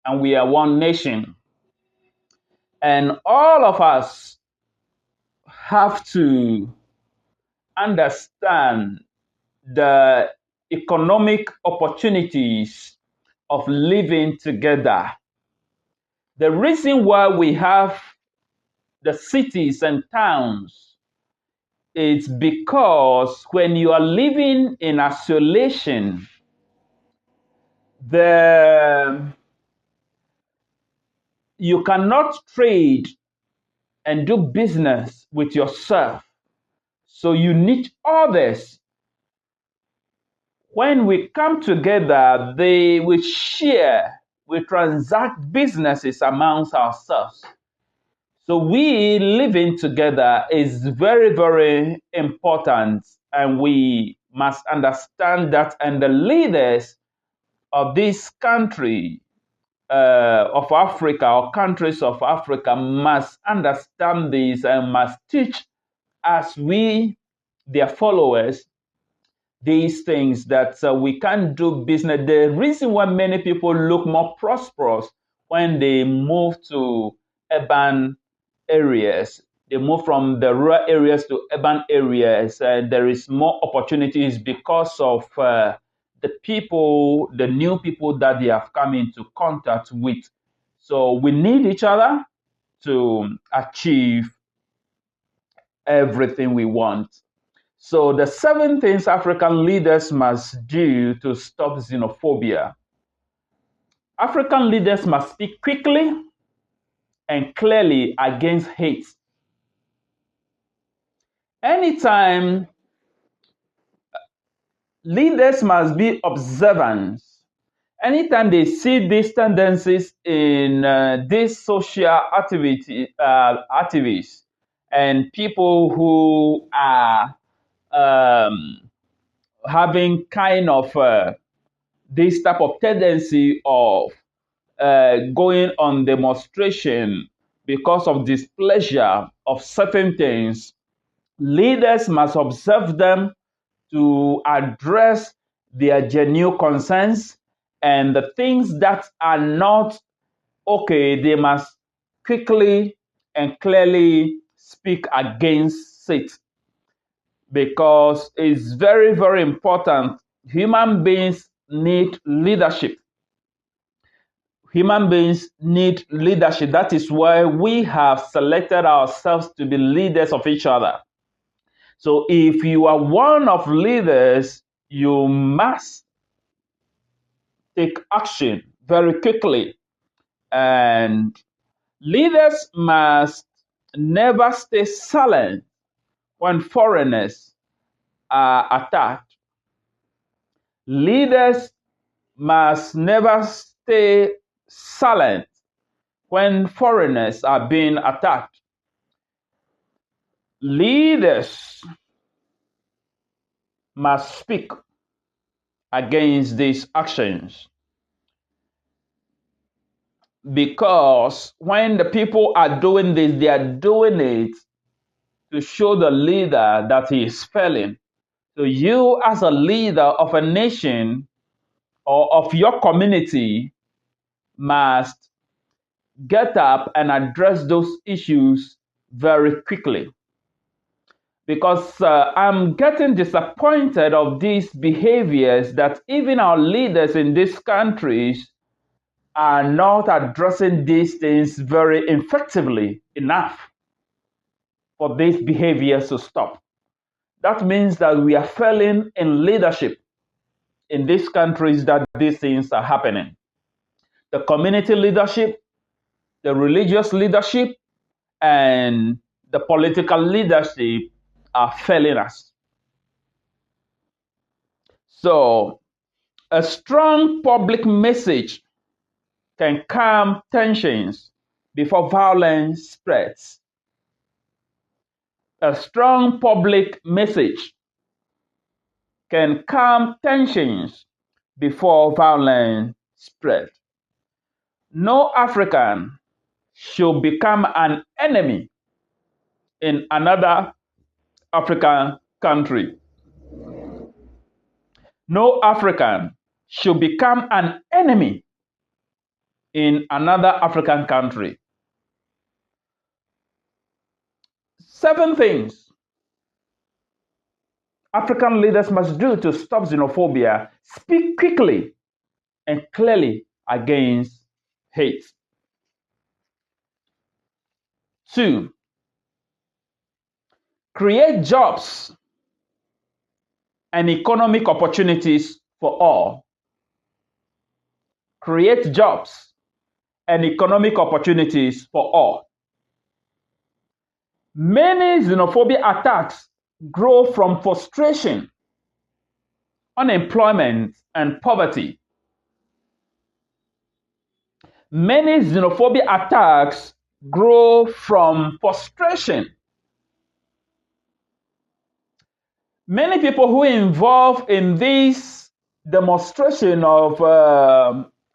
and we are one nation. And all of us have to understand the economic opportunities of living together. The reason why we have the cities and towns is because when you are living in isolation, the you cannot trade and do business with yourself. So you need others. When we come together, we share, we transact businesses amongst ourselves. So we living together is very, very important, and we must understand that. And the leaders of this country, of Africa, or countries of Africa, must understand this and must teach us, we, their followers, these things, that we can do business. The reason why many people look more prosperous when they move to urban areas, they move from the rural areas to urban areas, there is more opportunities because of the people, the new people that they have come into contact with. So we need each other to achieve everything we want. So the 7 things African leaders must do to stop xenophobia. African leaders must speak quickly and clearly against hate. Anytime, leaders must be observant. Anytime they see these tendencies in these social activists and people who are um, having kind of this type of tendency of going on demonstration because of displeasure of certain things, leaders must observe them to address their genuine concerns, and the things that are not okay, they must quickly and clearly speak against it, because it's very, very important. Human beings need leadership. Human beings need leadership. That is why we have selected ourselves to be leaders of each other. So if you are one of leaders, you must take action very quickly. And leaders must never stay silent when foreigners are attacked. Leaders must never stay silent when foreigners are being attacked. Leaders must speak against these actions, because when the people are doing this, they are doing it to show the leader that he is failing. So you, as a leader of a nation or of your community, must get up and address those issues very quickly. Because I'm getting disappointed of these behaviors that even our leaders in these countries are not addressing these things very effectively enough for these behaviors to stop. That means that we are failing in leadership in these countries that these things are happening. The community leadership, the religious leadership, and the political leadership are failing us. So, a strong public message can calm tensions before violence spreads. A strong public message can calm tensions before violence spreads. No African should become an enemy in another African country. No African should become an enemy in another African country. 7 things African leaders must do to stop xenophobia. Speak quickly and clearly against hate. 2, create jobs and economic opportunities for all. Create jobs and economic opportunities for all. Many xenophobia attacks grow from frustration, unemployment, and poverty. Many xenophobia attacks grow from frustration. Many people who involved in this demonstration of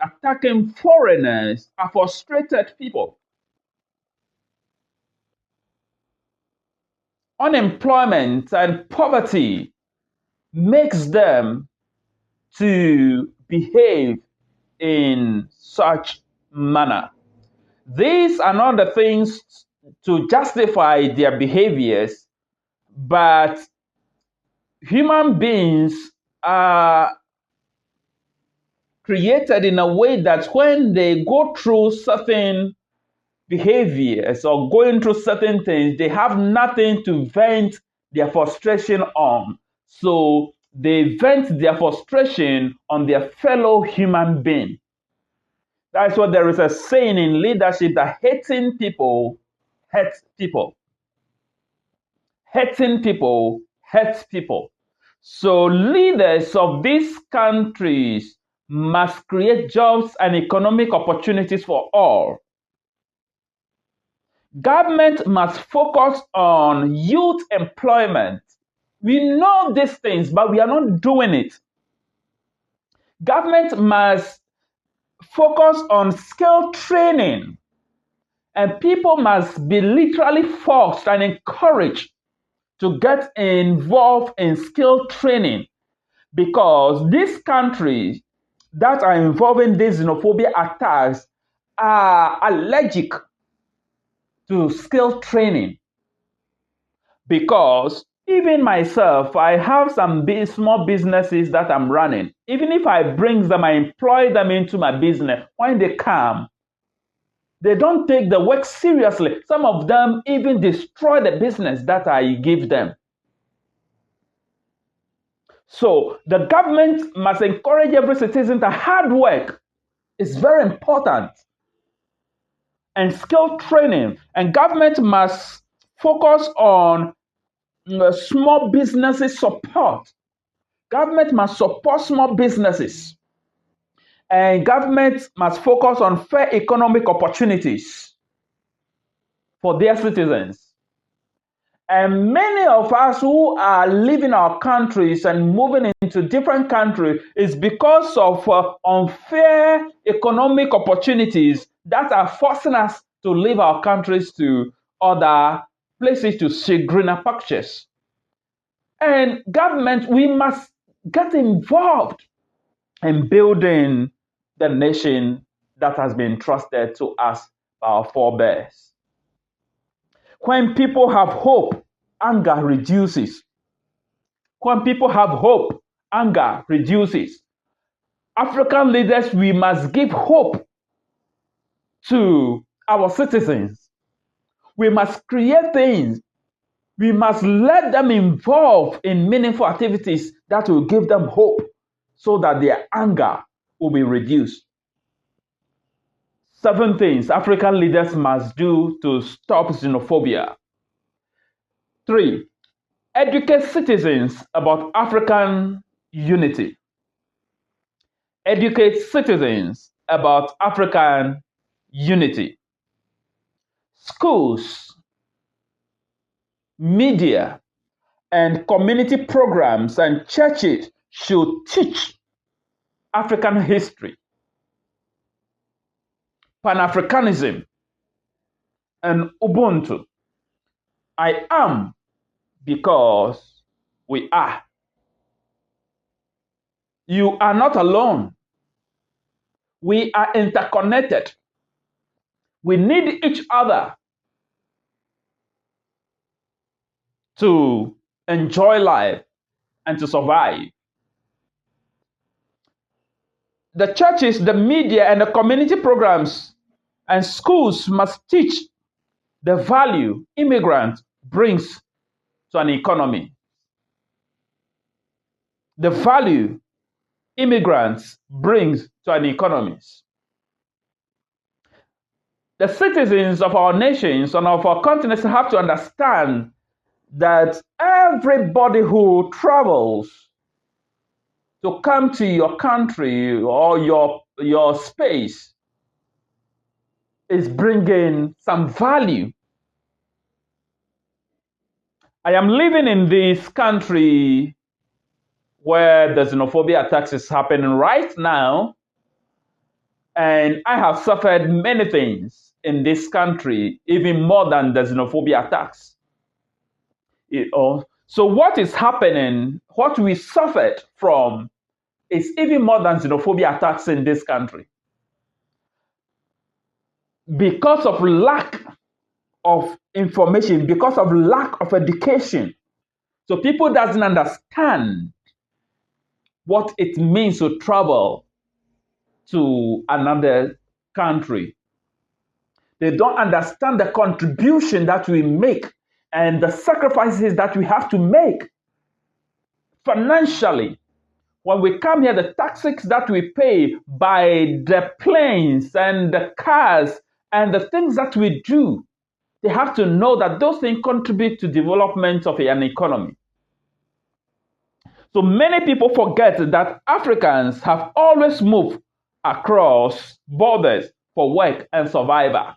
attacking foreigners are frustrated people. Unemployment and poverty makes them to behave in such manner. These are not the things to justify their behaviors, but human beings are created in a way that when they go through certain behaviors or going through certain things, they have nothing to vent their frustration on. So they vent their frustration on their fellow human being. That's what there is a saying in leadership that hating people hurts people. Hating people hurts people. So leaders of these countries must create jobs and economic opportunities for all. Government must focus on youth employment. We know these things, but we are not doing it. Government must focus on skill training, and people must be literally forced and encouraged to get involved in skill training, because these countries that are involved in these xenophobia attacks are allergic to skill training. Because even myself, I have some small businesses that I'm running. Even if I bring them, I employ them into my business, when they come, they don't take the work seriously. Some of them even destroy the business that I give them. So the government must encourage every citizen that hard work is very important, and skill training. And government must focus on small businesses support. Government must support small businesses. And government must focus on fair economic opportunities for their citizens. And many of us who are leaving our countries and moving into different countries is because of unfair economic opportunities that are forcing us to leave our countries to other places to see greener pastures. And government, we must get involved in building the nation that has been trusted to us by our forebears. When people have hope, anger reduces. When people have hope, anger reduces. African leaders, we must give hope to our citizens. We must create things. We must let them involve in meaningful activities that will give them hope so that their anger will be reduced. 7 things African leaders must do to stop xenophobia. 3, educate citizens about African unity. Educate citizens about African unity. Schools, media, and community programs and churches should teach African history, Pan-Africanism, and Ubuntu. I am because we are. You are not alone. We are interconnected. We need each other to enjoy life and to survive. The churches, the media, and the community programs and schools must teach the value immigrant brings to an economy. The value immigrants brings to an economy. The citizens of our nations and of our continents have to understand that everybody who travels to come to your country or your space is bringing some value. I am living in this country where the xenophobia attacks is happening right now, and I have suffered many things in this country, even more than the xenophobia attacks. So what is happening, what we suffered from, is even more than xenophobia attacks in this country. Because of lack of information, because of lack of education. So people doesn't understand what it means to travel to another country. They don't understand the contribution that we make and the sacrifices that we have to make financially. When we come here, the taxes that we pay by the planes and the cars and the things that we do, they have to know that those things contribute to development of an economy. So many people forget that Africans have always moved across borders for work and survival.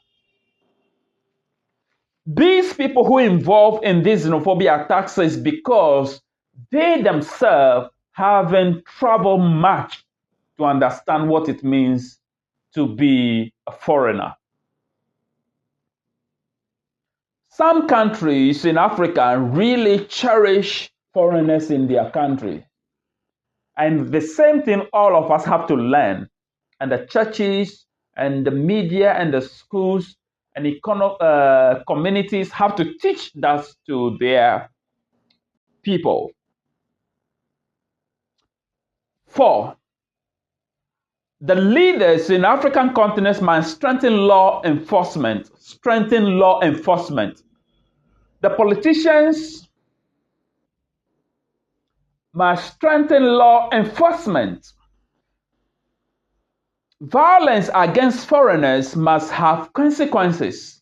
These people who involved in these xenophobia attacks is because they themselves haven't traveled much to understand what it means to be a foreigner. Some countries in Africa really cherish foreigners in their country. And the same thing all of us have to learn. And the churches and the media and the schools and communities have to teach that to their people. 4, the leaders in African continents must strengthen law enforcement. Strengthen law enforcement. The politicians must strengthen law enforcement. Violence against foreigners must have consequences.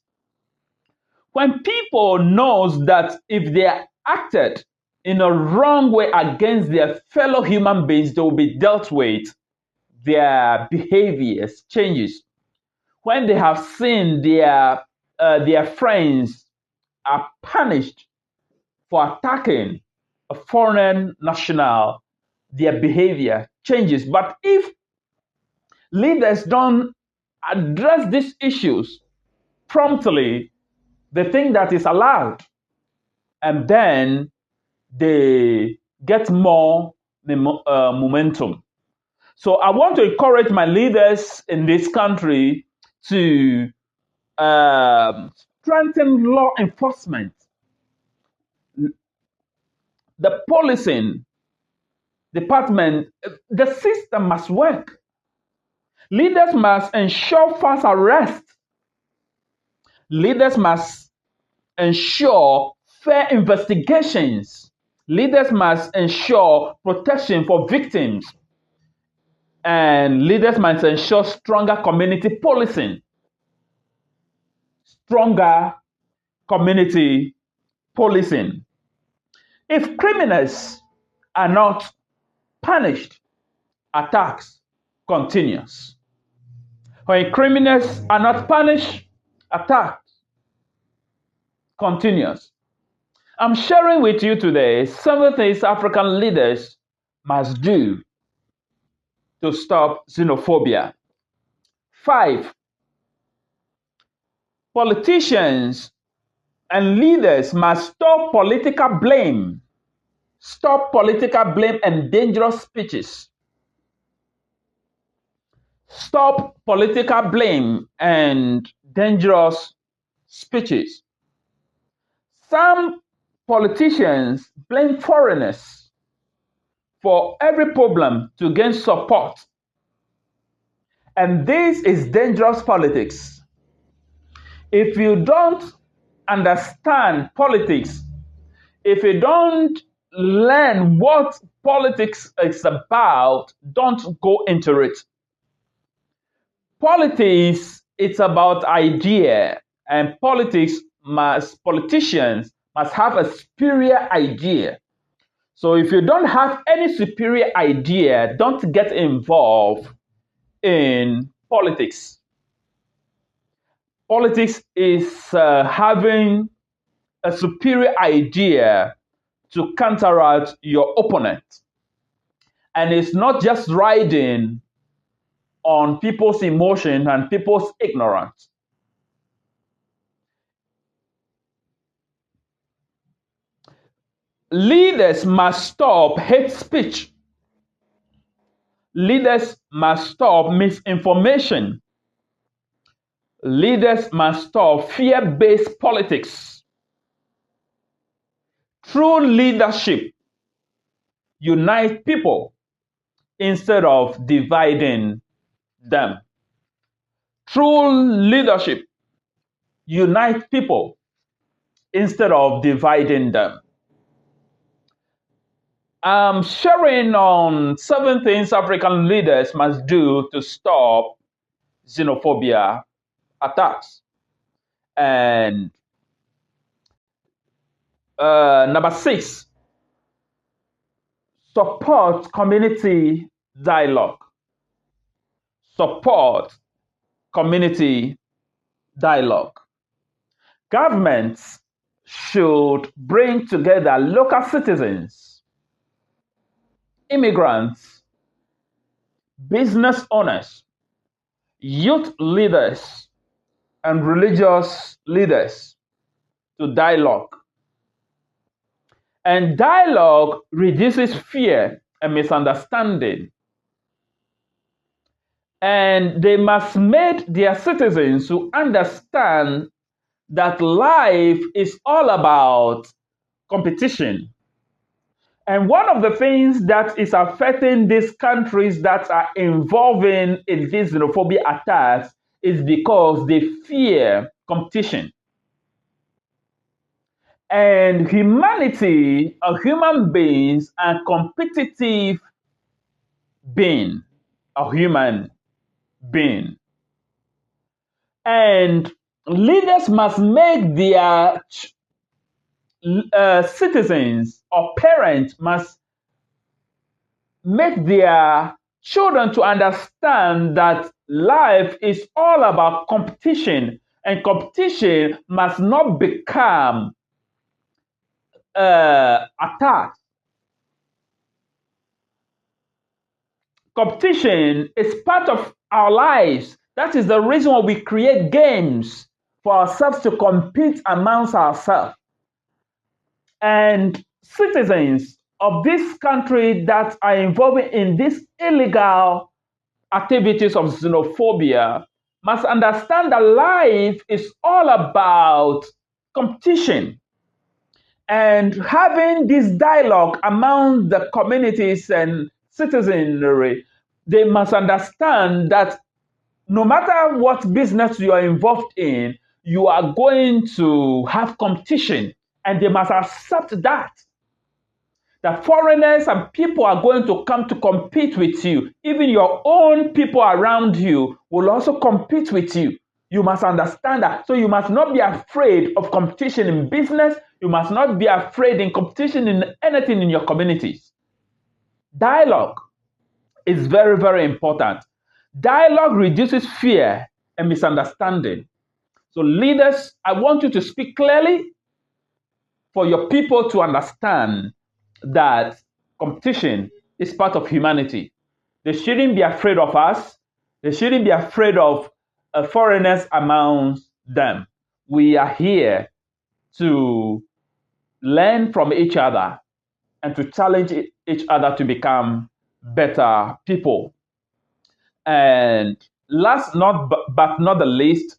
When people know that if they are acted in a wrong way against their fellow human beings, they will be dealt with, their behaviors changes. When they have seen their friends are punished for attacking a foreign national, their behavior changes. But if leaders don't address these issues promptly, they think that is allowed, and then they get more momentum. So I want to encourage my leaders in this country to strengthen law enforcement. The policing department, the system must work. Leaders must ensure fast arrest. Leaders must ensure fair investigations. Leaders must ensure protection for victims. And leaders must ensure stronger community policing. Stronger community policing. If criminals are not punished, attacks continues. When criminals are not punished, attacks continues. I'm sharing with you today 7 things African leaders must do to stop xenophobia. 5, politicians and leaders must stop political blame. Stop political blame and dangerous speeches. Stop political blame and dangerous speeches. Some politicians blame foreigners for every problem to gain support. And this is dangerous politics. If you don't understand politics, if you don't learn what politics is about, don't go into it. Politics, it's about idea, and politicians must have a superior idea. So if you don't have any superior idea, don't get involved in politics. Politics is having a superior idea to counteract your opponent. And it's not just riding on people's emotion and people's ignorance. Leaders must stop hate speech. Leaders must stop misinformation. Leaders must stop fear-based politics. True leadership unites people instead of dividing them. True leadership unites people instead of dividing them. I'm sharing on 7 things African leaders must do to stop xenophobia attacks. And number 6, support community dialogue. Support community dialogue. Governments should bring together local citizens, immigrants, business owners, youth leaders, and religious leaders to dialogue. And dialogue reduces fear and misunderstanding. And they must make their citizens to understand that life is all about competition. And one of the things that is affecting these countries that are involving in these xenophobia attacks is because they fear competition. And humanity, human beings, are competitive being, a human being. And leaders must make their citizens or parents must make their children to understand that life is all about competition, and competition must not become attack. Competition is part of our lives. That is the reason why we create games for ourselves to compete amongst ourselves. And citizens of this country that are involved in these illegal activities of xenophobia must understand that life is all about competition. And having this dialogue among the communities and citizenry, they must understand that no matter what business you are involved in, you are going to have competition, and they must accept that foreigners and people are going to come to compete with you. Even your own people around you will also compete with you. You must understand that. So you must not be afraid of competition in business. You must not be afraid in competition in anything in your communities. Dialogue is very, very important. Dialogue reduces fear and misunderstanding. So leaders, I want you to speak clearly for your people to understand that competition is part of humanity. They shouldn't be afraid of us. They shouldn't be afraid of foreigners amongst them. We are here to learn from each other and to challenge each other to become better people. And last but not the least,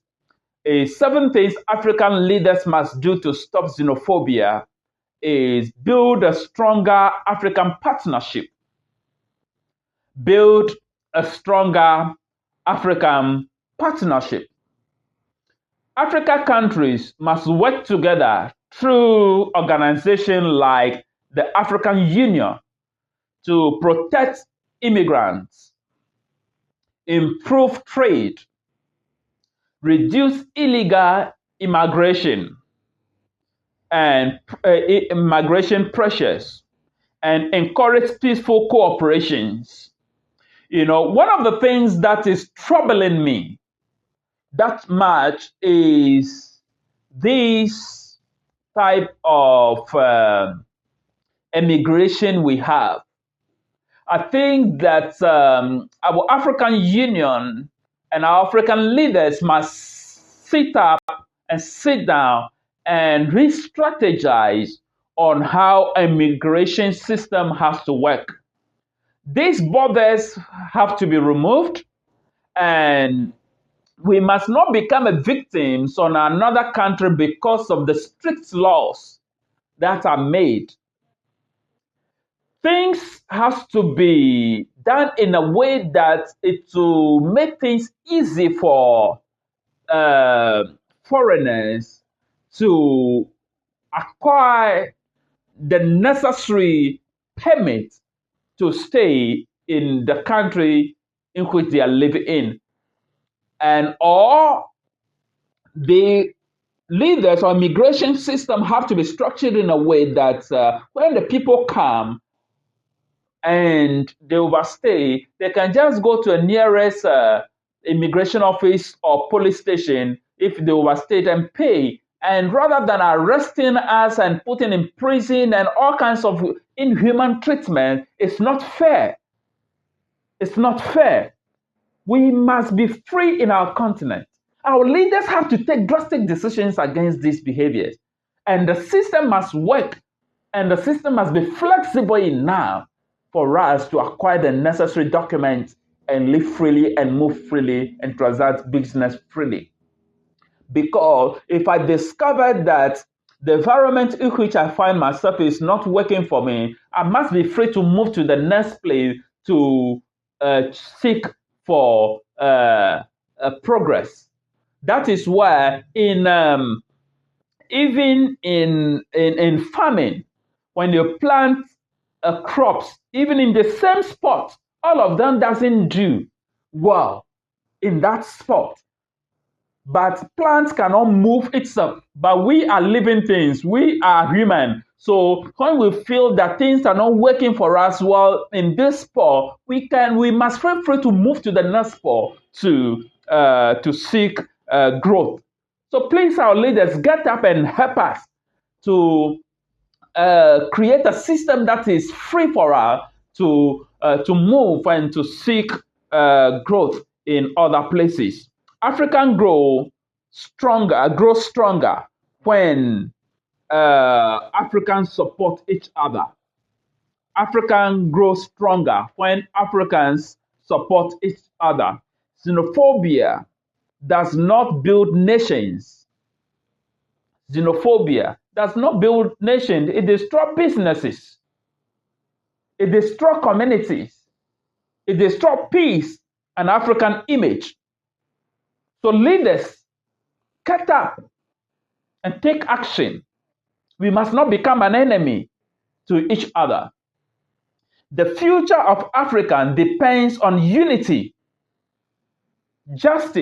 Seven things African leaders must do to stop xenophobia is build a stronger African partnership, build a stronger African partnership. African countries must work together through organizations like the African Union to protect immigrants, improve trade, reduce illegal immigration and immigration pressures, and encourage peaceful cooperations. One of the things that is troubling me that much is this type of immigration we have. I think that our African Union and our African leaders must sit up and sit down and re-strategize on how immigration system has to work. These borders have to be removed, and we must not become a victims on another country because of the strict laws that are made. Things has to be done in a way that it will make things easy for foreigners to acquire the necessary permit to stay in the country in which they are living in. And or the leaders or immigration system have to be structured in a way that when the people come and they overstay, they can just go to the nearest immigration office or police station if they overstayed and pay. And rather than arresting us and putting in prison and all kinds of inhuman treatment, it's not fair. It's not fair. We must be free in our continent. Our leaders have to take drastic decisions against these behaviors. And the system must work, and the system must be flexible enough for us to acquire the necessary documents and live freely and move freely and transact business freely. Because if I discover that the environment in which I find myself is not working for me, I must be free to move to the next place to seek for progress. That is why even in farming, when you plant crops, even in the same spot, all of them doesn't do well in that spot. But plants cannot move itself. But we are living things. We are human. So when we feel that things are not working for us well in this spot, we must feel free to move to the next spot to seek growth. So please, our leaders, get up and help us to create a system that is free for us to move and to seek growth in other places. African grow stronger when Africans support each other. African grow stronger when Africans support each other. Xenophobia does not build nations. Xenophobia does not build nations. It destroys businesses. It destroys communities. It destroys peace and African image. So leaders, get up and take action. We must not become an enemy to each other. The future of Africa depends on unity, justice,